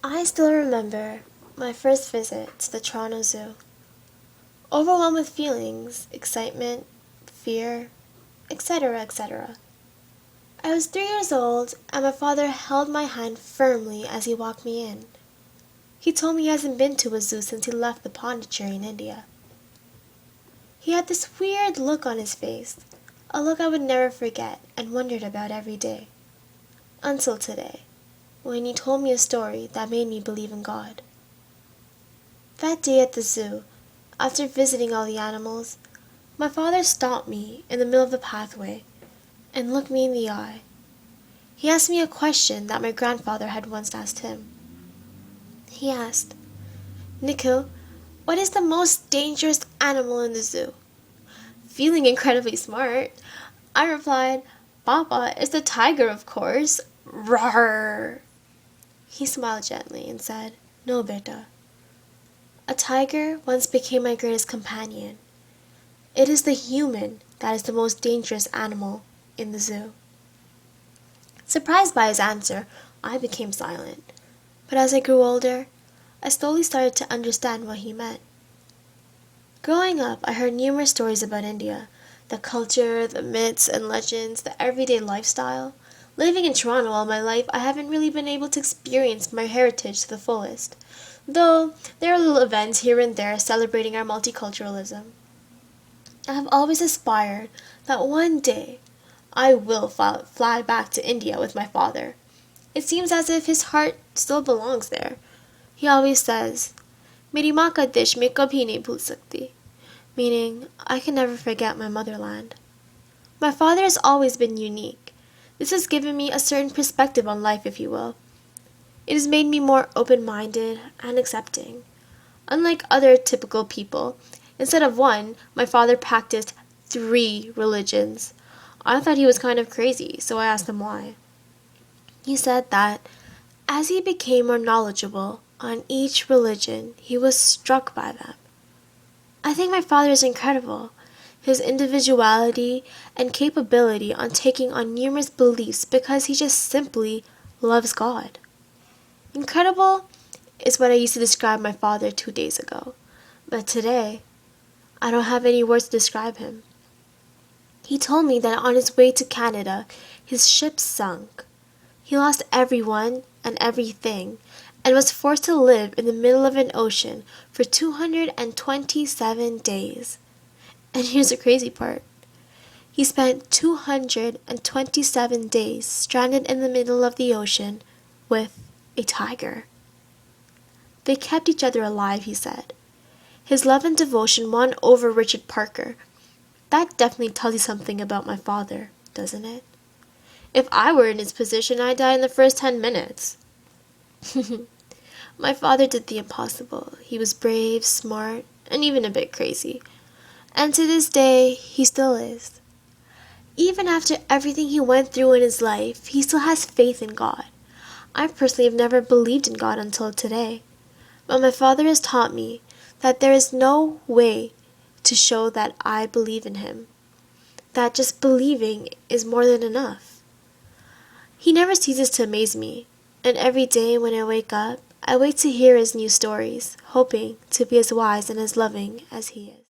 I still remember my first visit to the Toronto Zoo. Overwhelmed with feelings, excitement, fear, etc., etc. I was 3 years old, and my father held my hand firmly as he walked me in. He told me he hasn't been to a zoo since he left the Pondicherry in India. He had this weird look on his face, a look I would never forget and wondered about every day. Until today, when he told me a story that made me believe in God. That day at the zoo, after visiting all the animals, my father stopped me in the middle of the pathway and looked me in the eye. He asked me a question that my grandfather had once asked him. He asked, "Nikhil, what is the most dangerous animal in the zoo?" Feeling incredibly smart, I replied, "Papa, it's the tiger, of course. Roar!" He smiled gently and said, "No, beta. A tiger once became my greatest companion. It is the human that is the most dangerous animal in the zoo." Surprised by his answer, I became silent. But as I grew older, I slowly started to understand what he meant. Growing up, I heard numerous stories about India, the culture, the myths and legends, the everyday lifestyle. Living in Toronto all my life, I haven't really been able to experience my heritage to the fullest, though there are little events here and there celebrating our multiculturalism. I have always aspired that one day I will fly back to India with my father. It seems as if his heart still belongs there. He always says, "Meri maa ka desh mein kabhi nahi bhul sakti," meaning I can never forget my motherland. My father has always been unique. This has given me a certain perspective on life, if you will. It has made me more open-minded and accepting. Unlike other typical people, instead of one, my father practiced 3 religions. I thought he was kind of crazy, so I asked him why. He said that as he became more knowledgeable on each religion, he was struck by them. I think my father is incredible. His individuality and capability on taking on numerous beliefs because he just simply loves God. Incredible is what I used to describe my father 2 days ago. But today, I don't have any words to describe him. He told me that on his way to Canada, his ship sunk. He lost everyone and everything and was forced to live in the middle of an ocean for 227 days. And here's the crazy part. He spent 227 days stranded in the middle of the ocean with a tiger. They kept each other alive, he said. His love and devotion won over Richard Parker. That definitely tells you something about my father, doesn't it? If I were in his position, I'd die in the first 10 minutes. My father did the impossible. He was brave, smart, and even a bit crazy. And to this day, he still is. Even after everything he went through in his life, he still has faith in God. I personally have never believed in God until today. But my father has taught me that there is no way to show that I believe in him. That just believing is more than enough. He never ceases to amaze me, and every day when I wake up, I wait to hear his new stories, hoping to be as wise and as loving as he is.